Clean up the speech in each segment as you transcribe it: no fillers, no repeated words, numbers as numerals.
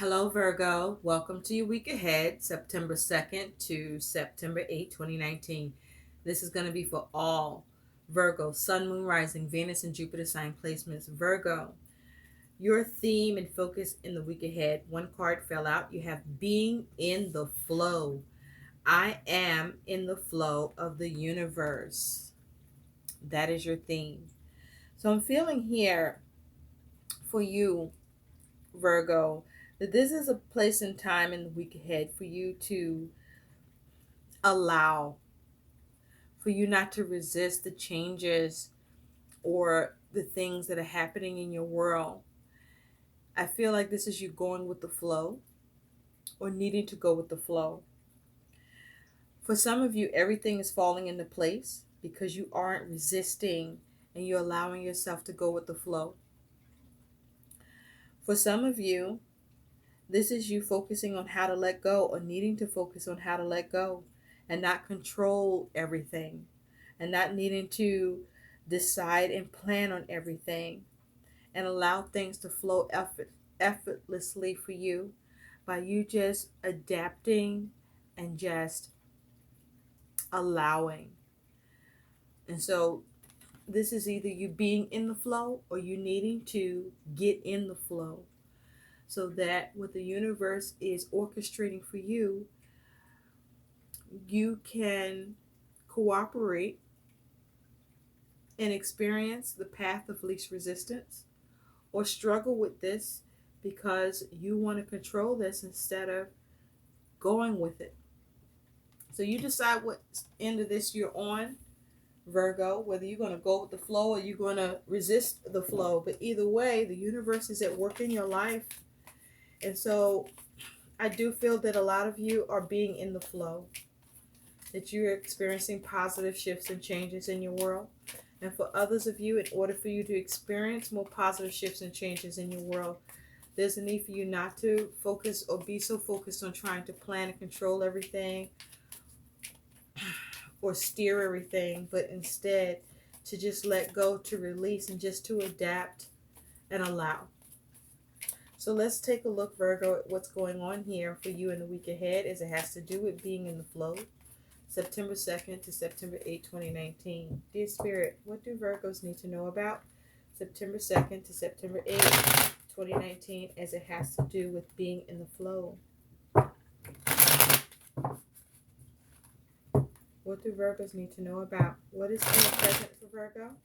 Hello, Virgo. Welcome to your week ahead, September 2nd to September 8th, 2019. This is going to be for all Virgo, Sun, Moon, Rising, Venus, and Jupiter sign placements. Virgo, your theme and focus in the week ahead. One card fell out. You have being in the flow. I am in the flow of the universe. That is your theme. So I'm feeling here for you, Virgo, that this is a place and time in the week ahead for you to allow, for you not to resist the changes or the things that are happening in your world. I feel like this is you going with the flow or needing to go with the flow. For some of you, everything is falling into place because you aren't resisting and you're allowing yourself to go with the flow. For some of you, this is you focusing on how to let go or needing to focus on how to let go and not control everything and not needing to decide and plan on everything and allow things to flow effortlessly for you by you just adapting and just allowing. And so this is either you being in the flow or you needing to get in the flow so that what the universe is orchestrating for you, you can cooperate and experience the path of least resistance or struggle with this because you want to control this instead of going with it. So you decide what end of this you're on, Virgo, whether you're going to go with the flow or you're going to resist the flow. But either way, the universe is at work in your life. And so I do feel that a lot of you are being in the flow, that you're experiencing positive shifts and changes in your world. And for others of you, in order for you to experience more positive shifts and changes in your world, there's a need for you not to focus or be so focused on trying to plan and control everything or steer everything, but instead to just let go, to release, and just to adapt and allow. So let's take a look, Virgo, at what's going on here for you in the week ahead as it has to do with being in the flow. September 2nd to September 8th, 2019. Dear Spirit, what do Virgos need to know about September 2nd to September 8th, 2019 as it has to do with being in the flow? What do Virgos need to know about? What is in the present for Virgo?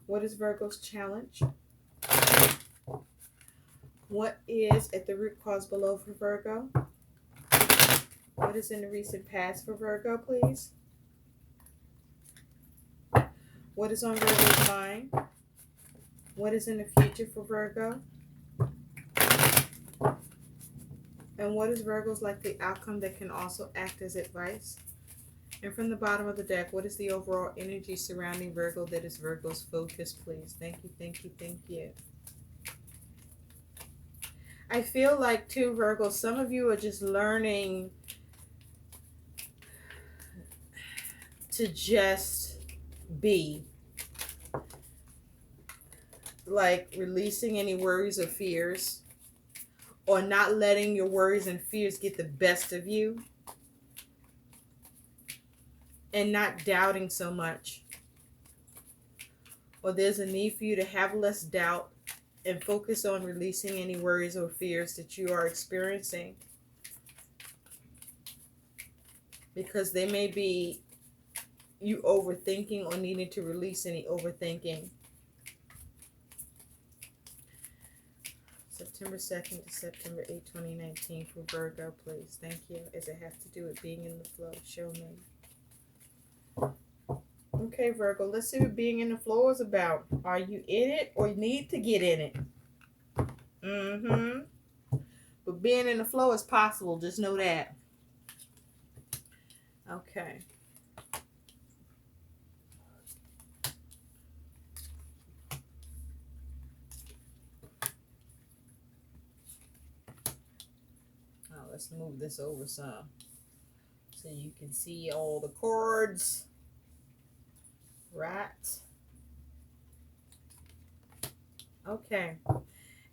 What is Virgo's challenge? What is at the root cause below for Virgo? What is in the recent past for Virgo, please? What is on Virgo's mind? What is in the future for Virgo? And what is Virgo's likely outcome that can also act as advice? And from the bottom of the deck, what is the overall energy surrounding Virgo that is Virgo's focus, please? Thank you, thank you, thank you. I feel like, too, Virgo, some of you are just learning to just be. Like releasing any worries or fears, or not letting your worries and fears get the best of you, and not doubting so much. Or there's a need for you to have less doubt and focus on releasing any worries or fears that you are experiencing, because they may be you overthinking or needing to release any overthinking. September 2nd to September 8th, 2019 for Virgo, please. Thank you. As it has to do with being in the flow. Show me. Okay, Virgo, let's see what being in the flow is about. Are you in it or need to get in it? But being in the flow is possible. Just know that. Okay. Now let's move this over some so you can see all the chords. Right. Okay.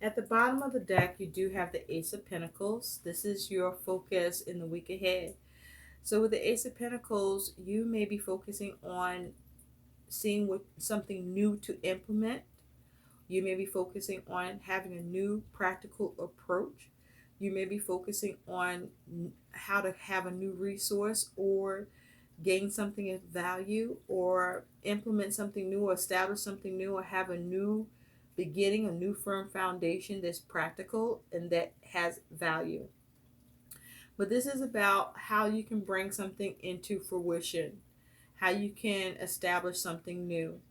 At the bottom of the deck, you do have the Ace of Pentacles. This is your focus in the week ahead. So with the Ace of Pentacles, you may be focusing on seeing what something new to implement. You may be focusing on having a new practical approach. You may be focusing on how to have a new resource or gain something of value or implement something new or establish something new or have a new beginning, a new firm foundation that's practical and that has value. But this is about how you can bring something into fruition, how you can establish something new.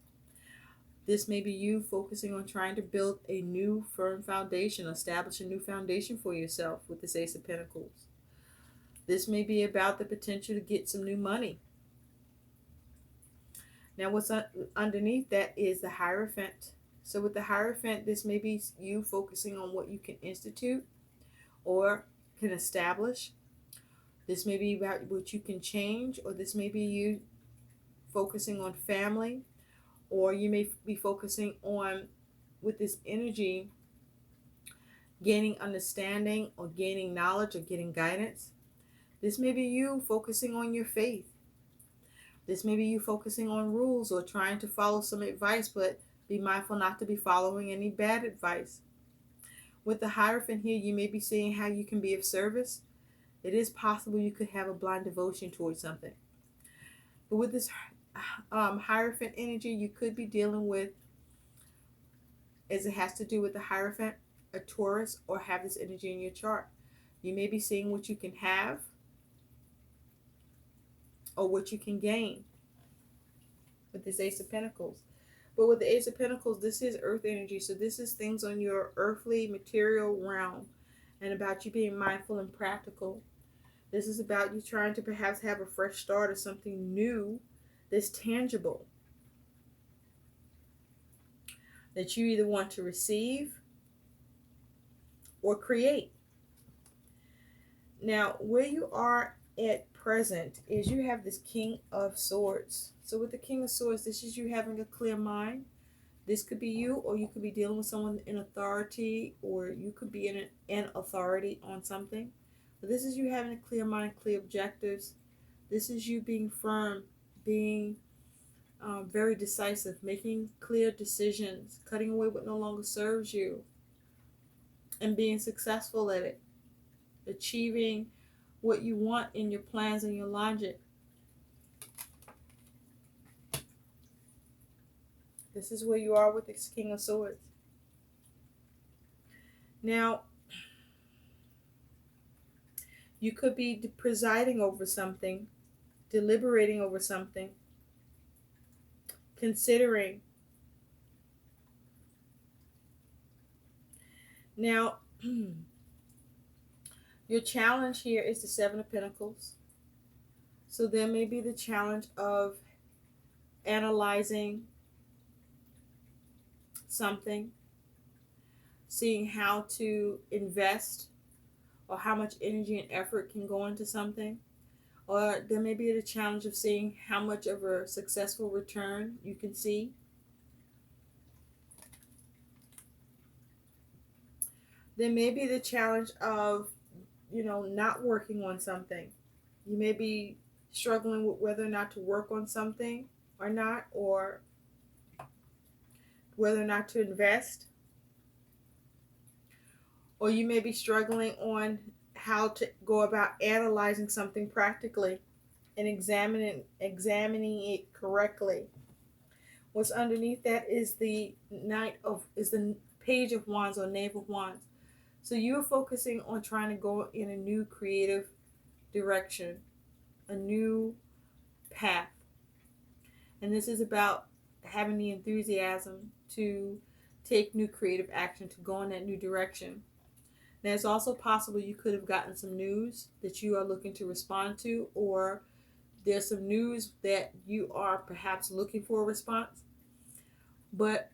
This may be you focusing on trying to build a new firm foundation, establish a new foundation for yourself with this Ace of Pentacles. This may be about the potential to get some new money. Now, what's underneath that is the Hierophant. So with the Hierophant, this may be you focusing on what you can institute or can establish. This may be about what you can change, or this may be you focusing on family, or you may be focusing on, with this energy, gaining understanding or gaining knowledge or getting guidance. This may be you focusing on your faith. This may be you focusing on rules or trying to follow some advice, but be mindful not to be following any bad advice. With the Hierophant here, you may be seeing how you can be of service. It is possible you could have a blind devotion towards something. But with this Hierophant energy, you could be dealing with, as it has to do with the Hierophant, a Taurus, or have this energy in your chart. You may be seeing what you can have or what you can gain with this Ace of Pentacles. But with the Ace of Pentacles, this is earth energy. So this is things on your earthly material realm and about you being mindful and practical. This is about you trying to perhaps have a fresh start or something new that's tangible, that you either want to receive or create. Now, where you are at present is you have this King of Swords. So with the King of Swords, this is you having a clear mind. This could be you, or you could be dealing with someone in authority, or you could be in an authority on something. But this is you having a clear mind, clear objectives. This is you being firm, being very decisive, making clear decisions, cutting away what no longer serves you, and being successful at it, achieving what you want in your plans and your logic. This is where you are with this King of Swords. Now, you could be presiding over something, deliberating over something, considering. Now, your challenge here is the Seven of Pentacles. So there may be the challenge of analyzing something, seeing how to invest or how much energy and effort can go into something. Or there may be the challenge of seeing how much of a successful return you can see. There may be the challenge of, not working on something. You may be struggling with whether or not to work on something or not, or whether or not to invest. Or you may be struggling on how to go about analyzing something practically and examining it correctly. What's underneath that is the Page of Wands or Knave of Wands. So you're focusing on trying to go in a new creative direction, a new path. And this is about having the enthusiasm to take new creative action, to go in that new direction. Now, it's also possible you could have gotten some news that you are looking to respond to, or there's some news that you are perhaps looking for a response. But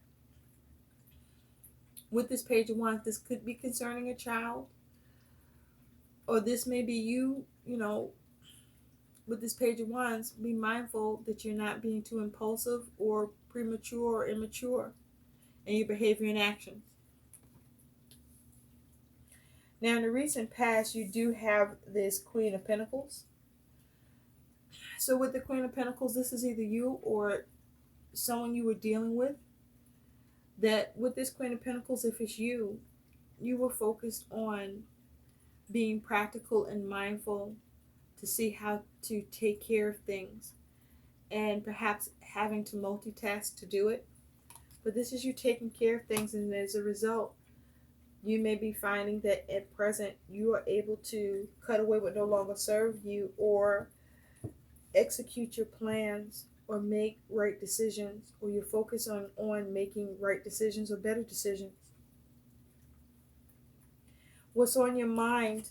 with this Page of Wands, this could be concerning a child, or this may be you, with this Page of Wands, be mindful that you're not being too impulsive or premature or immature in your behavior and actions. Now, in the recent past, you do have this Queen of Pentacles. So, with the Queen of Pentacles, this is either you or someone you were dealing with. That with this Queen of Pentacles, if it's you, you were focused on being practical and mindful to see how to take care of things and perhaps having to multitask to do it. But this is you taking care of things, and as a result, you may be finding that at present you are able to cut away what no longer serve you, or execute your plans, or make right decisions, or you're focused on making right decisions or better decisions. What's on your mind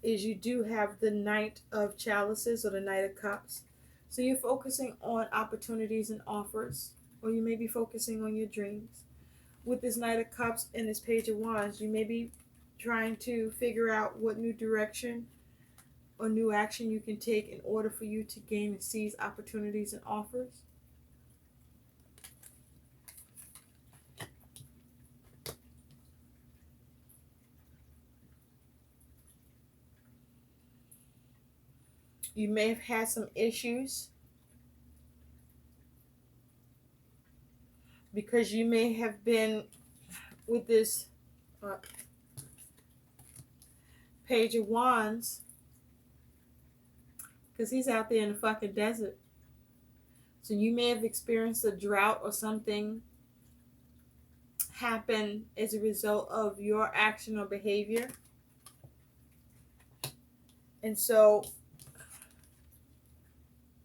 is you do have the Knight of Chalices or the Knight of Cups. So you're focusing on opportunities and offers, or you may be focusing on your dreams. With this Knight of Cups and this Page of Wands, you may be trying to figure out what new direction or new action you can take in order for you to gain and seize opportunities and offers. You may have had some issues because you may have been with this Page of Wands, because he's out there in the fucking desert. So you may have experienced a drought or something happen as a result of your action or behavior. And so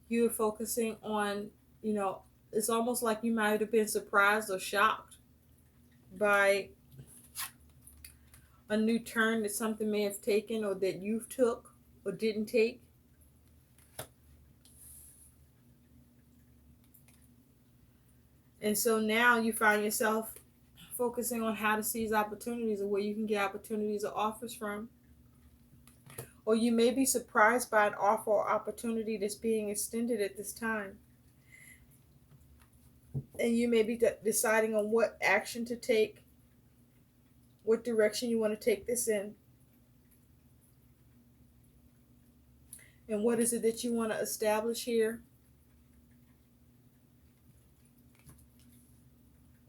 you're focusing on, it's almost like you might have been surprised or shocked by a new turn that something may have taken, or that you took or didn't take. And so now you find yourself focusing on how to seize opportunities, or where you can get opportunities or offers from. Or you may be surprised by an offer or opportunity that's being extended at this time. And you may be deciding on what action to take, what direction you want to take this in. And what is it that you want to establish here?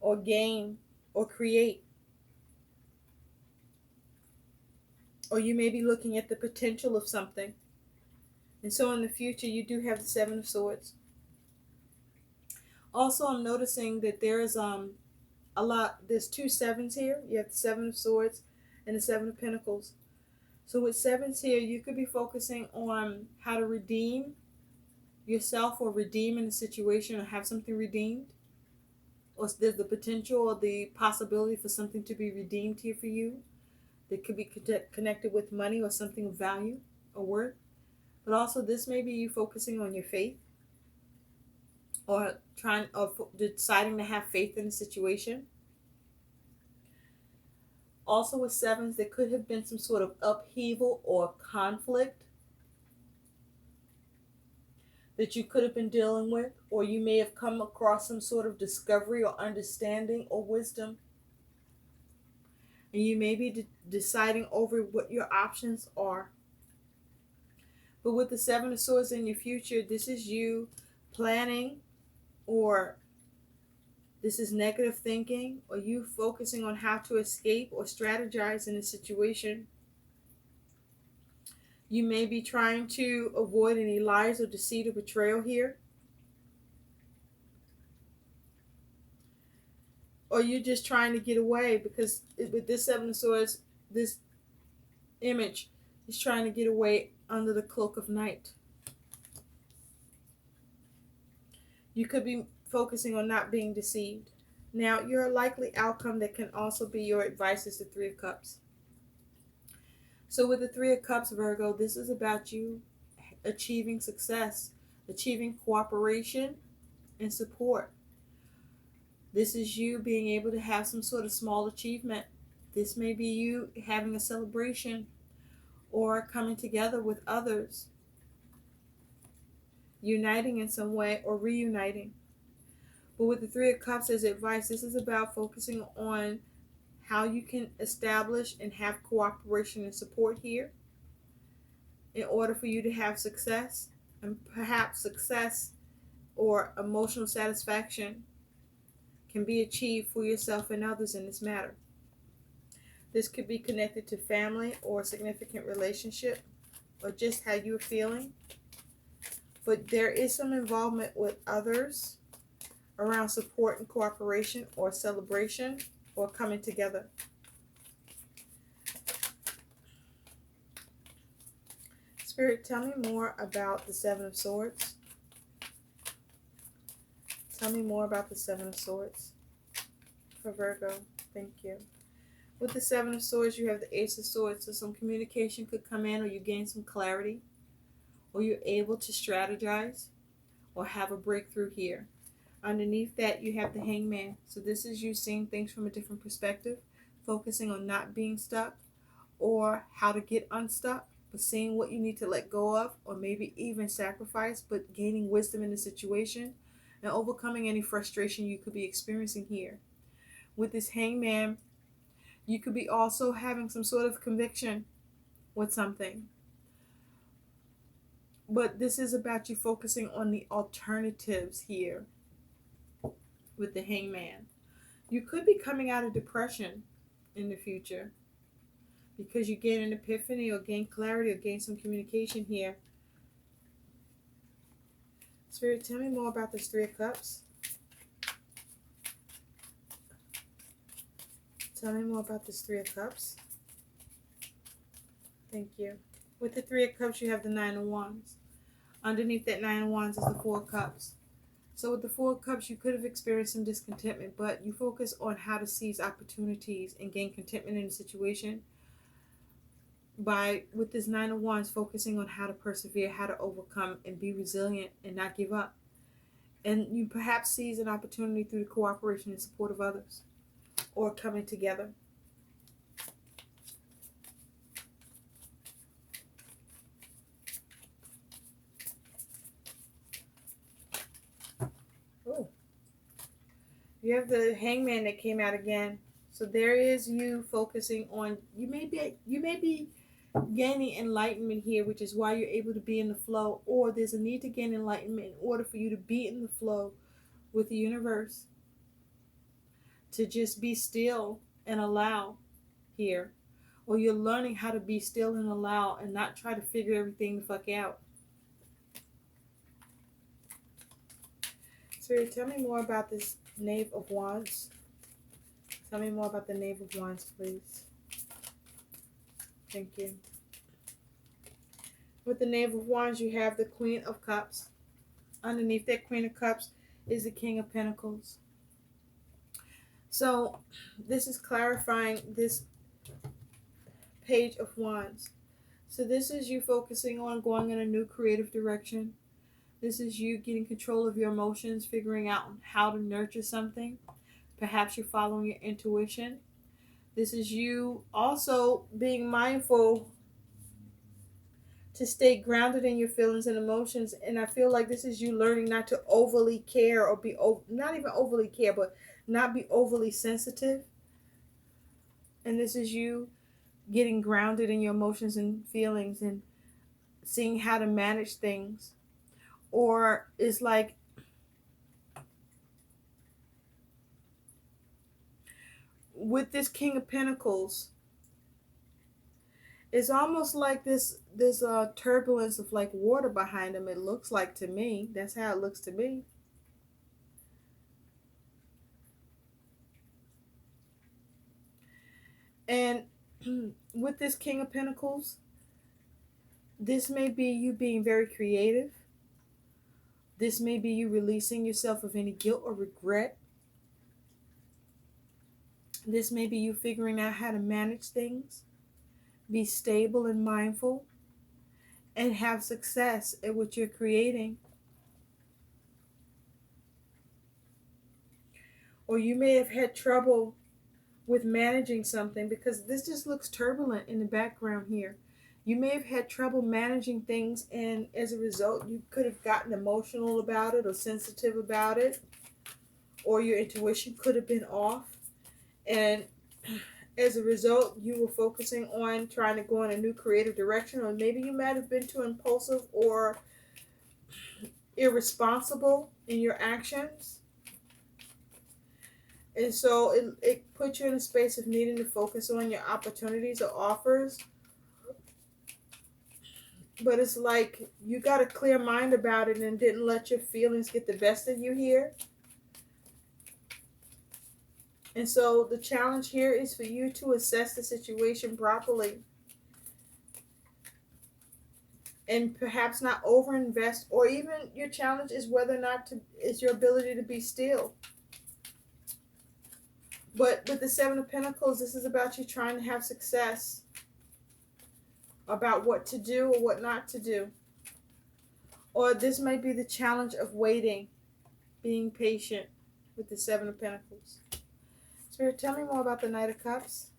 Or gain or create. Or you may be looking at the potential of something. And so in the future, you do have the Seven of Swords. Also, I'm noticing that there's there's two sevens here. You have the Seven of Swords and the Seven of Pentacles. So with sevens here, you could be focusing on how to redeem yourself, or redeem in a situation, or have something redeemed. Or there's the potential or the possibility for something to be redeemed here for you. That could be connected with money or something of value or worth. But also this may be you focusing on your faith, or deciding to have faith in a situation. Also with sevens, there could have been some sort of upheaval or conflict that you could have been dealing with, or you may have come across some sort of discovery or understanding or wisdom. And you may be deciding over what your options are. But with the Seven of Swords in your future, this is you planning, or this is negative thinking, or you focusing on how to escape or strategize in a situation. You may be trying to avoid any lies or deceit or betrayal here. Or you're just trying to get away, because with this Seven of Swords, this image is trying to get away under the cloak of night. You could be focusing on not being deceived. Now, your likely outcome that can also be your advice is the Three of Cups. So with the Three of Cups, Virgo, this is about you achieving success, achieving cooperation and support. This is you being able to have some sort of small achievement. This may be you having a celebration, or coming together with others, uniting in some way, or reuniting. But with the Three of Cups as advice, this is about focusing on how you can establish and have cooperation and support here in order for you to have success, and perhaps success or emotional satisfaction can be achieved for yourself and others in this matter. This could be connected to family or significant relationship or just how you're feeling. But there is some involvement with others around support and cooperation or celebration or coming together. Spirit, tell me more about the Seven of Swords. Tell me more about the Seven of Swords for Virgo. Thank you. With the Seven of Swords, you have the Ace of Swords. So some communication could come in, or you gain some clarity, or you're able to strategize or have a breakthrough here. Underneath that, you have the Hangman. So this is you seeing things from a different perspective, focusing on not being stuck or how to get unstuck, but seeing what you need to let go of or maybe even sacrifice, but gaining wisdom in the situation and overcoming any frustration you could be experiencing here. With this Hangman, you could be also having some sort of conviction with something. But this is about you focusing on the alternatives here with the Hangman. You could be coming out of depression in the future because you gain an epiphany or gain clarity or gain some communication here. Spirit, tell me more about this Three of Cups. Tell me more about this Three of Cups. Thank you. With the Three of Cups, you have the Nine of Wands. Underneath that Nine of Wands is the Four of Cups. So with the Four of Cups, you could have experienced some discontentment, but you focus on how to seize opportunities and gain contentment in the situation by, with this Nine of Wands, focusing on how to persevere, how to overcome, and be resilient and not give up. And you perhaps seize an opportunity through the cooperation and support of others or coming together. Oh, you have the Hangman that came out again. So there is you focusing on, you may be gaining enlightenment here, which is why you're able to be in the flow, or there's a need to gain enlightenment in order for you to be in the flow with the universe, to just be still and allow here, or you're learning how to be still and allow and not try to figure everything the fuck out. Spirit, tell me more about this Knave of Wands. Tell me more about the Knave of Wands, please. Thank you. With the Knave of Wands, you have the Queen of Cups. Underneath that Queen of Cups is the King of Pentacles. So this is clarifying this Page of Wands. So this is you focusing on going in a new creative direction. This is you getting control of your emotions, figuring out how to nurture something. Perhaps you're following your intuition. This is you also being mindful to stay grounded in your feelings and emotions. And I feel like this is you learning not to overly care or be, not even overly care, but not be overly sensitive. And this is you getting grounded in your emotions and feelings and seeing how to manage things. Or it's like with this King of Pentacles, it's almost like this turbulence of like water behind him. It looks like to me. That's how it looks to me. And with this King of Pentacles, this may be you being very creative. This may be you releasing yourself of any guilt or regret. This may be you figuring out how to manage things, be stable and mindful, and have success at what you're creating. Or you may have had trouble with managing something because this just looks turbulent in the background here. You may have had trouble managing things, and as a result, you could have gotten emotional about it or sensitive about it, or your intuition could have been off. And As a result, you were focusing on trying to go in a new creative direction, or maybe you might have been too impulsive or irresponsible in your actions. And so it puts you in a space of needing to focus on your opportunities or offers. But it's like you got a clear mind about it and didn't let your feelings get the best of you here. And so the challenge here is for you to assess the situation properly and perhaps not overinvest, or even your challenge is whether or not to is your ability to be still. But with the Seven of Pentacles, this is about you trying to have success, about what to do or what not to do. Or this may be the challenge of waiting, being patient with the Seven of Pentacles. Spirit, tell me more about the Knight of Cups.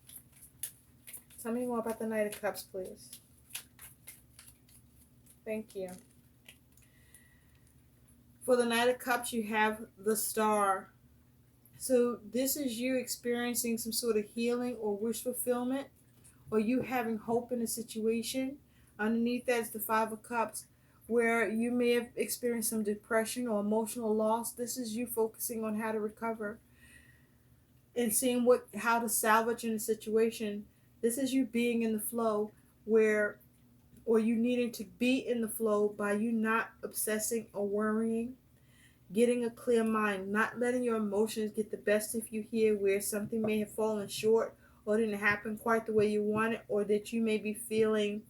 Tell me more about the Knight of Cups, please. Thank you. For the Knight of Cups, you have the Star. So this is you experiencing some sort of healing or wish fulfillment, or you having hope in a situation. Underneath that is the Five of Cups, where you may have experienced some depression or emotional loss. This is you focusing on how to recover and seeing how to salvage in a situation. This is you being in the flow, or you needing to be in the flow by you not obsessing or worrying, getting a clear mind, not letting your emotions get the best of you here, where something may have fallen short or didn't happen quite the way you wanted, or that you may be feeling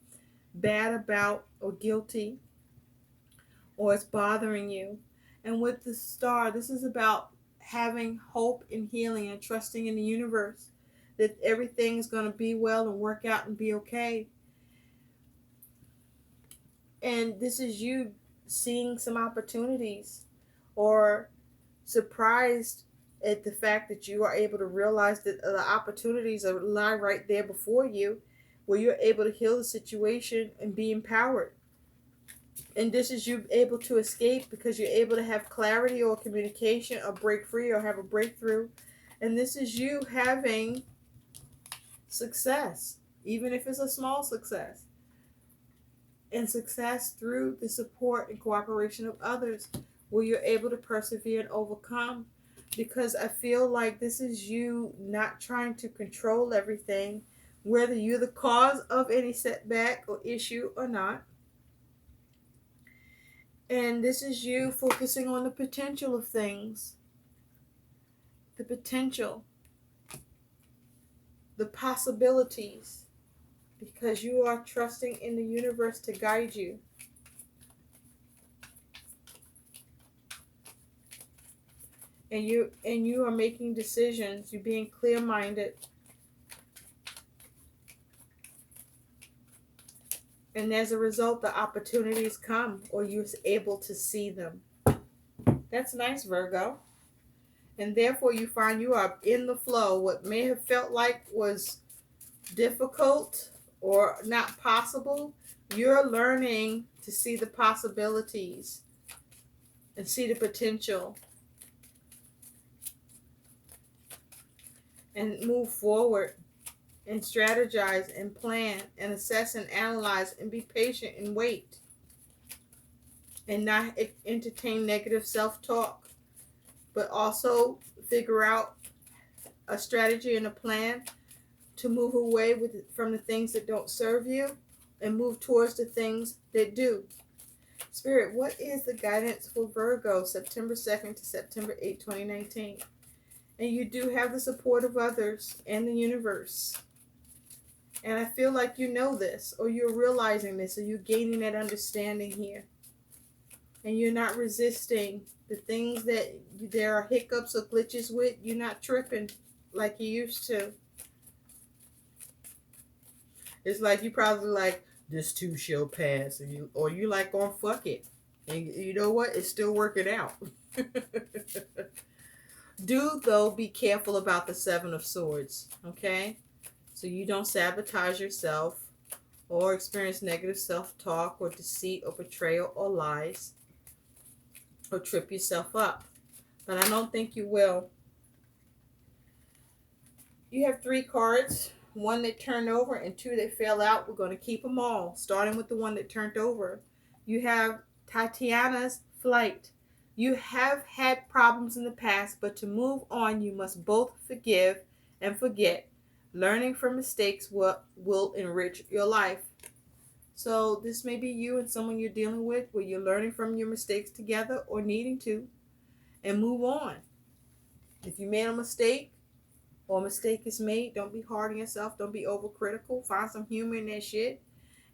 bad about or guilty, or it's bothering you. And with the Star, this is about having hope and healing and trusting in the universe that everything's going to be well and work out and be okay. And this is you seeing some opportunities, or surprised at the fact that you are able to realize that the opportunities lie right there before you, where you're able to heal the situation and be empowered. And this is you able to escape because you're able to have clarity or communication or break free or have a breakthrough. And this is you having success, even if it's a small success. And success through the support and cooperation of others, where you're able to persevere and overcome. Because I feel like this is you not trying to control everything, whether you're the cause of any setback or issue or not. And this is you focusing on the potential of things. The potential. The possibilities. Because you are trusting in the universe to guide you. And you are making decisions. You're being clear-minded. And as a result, the opportunities come, or you're able to see them. That's nice, Virgo. And therefore, you find you are in the flow. What may have felt like was difficult or not possible, you're learning to see the possibilities and see the potential and move forward and strategize and plan and assess and analyze and be patient and wait and not entertain negative self-talk, but also figure out a strategy and a plan to move away from the things that don't serve you and move towards the things that do. Spirit, what is the guidance for Virgo, September 2nd to September 8th, 2019? And you do have the support of others and the universe. And I feel like you know this, or you're realizing this, or you're gaining that understanding here. And you're not resisting the things that there are hiccups or glitches with. You're not tripping like you used to. It's like you probably like, this too shall pass, or you like, oh, fuck it. And you know what? It's still working out. Do, though, be careful about the Seven of Swords, okay? So you don't sabotage yourself or experience negative self-talk or deceit or betrayal or lies or trip yourself up. But I don't think you will. You have 3 cards, one that turned over and 2 that fell out. We're going to keep them all, starting with the one that turned over. You have Tatiana's flight. You have had problems in the past, but to move on, you must both forgive and forget. Learning from mistakes will enrich your life. So this may be you and someone you're dealing with where you're learning from your mistakes together or needing to and move on. If you made a mistake or a mistake is made, don't be hard on yourself. Don't be overcritical. Find some humor in that shit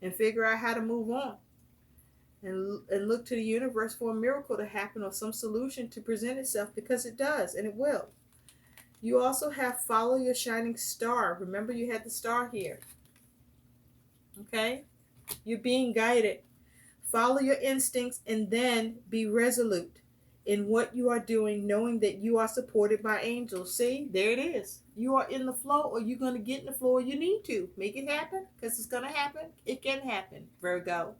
and figure out how to move on. And look to the universe for a miracle to happen or some solution to present itself, because it does and it will. You also have follow your shining star. Remember, you had the star here. Okay? You're being guided. Follow your instincts and then be resolute in what you are doing, knowing that you are supported by angels. See, there it is. You are in the flow, or you're going to get in the flow, or you need to. Make it happen, because it's going to happen. It can happen, Virgo.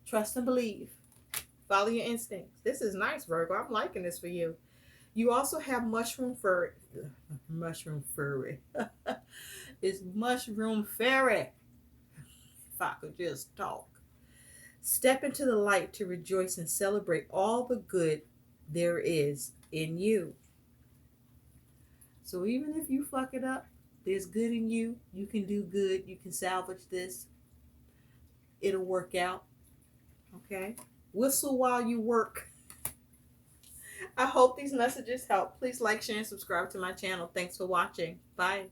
Trust and believe. Follow your instincts. This is nice, Virgo. I'm liking this for you. You also have mushroom fairy. Mushroom fairy. It's mushroom fairy. If I could just talk. Step into the light to rejoice and celebrate all the good there is in you. So even if you fuck it up, there's good in you. You can do good. You can salvage this. It'll work out. Okay? Whistle while you work. I hope these messages help. Please like, share, and subscribe to my channel. Thanks for watching. Bye.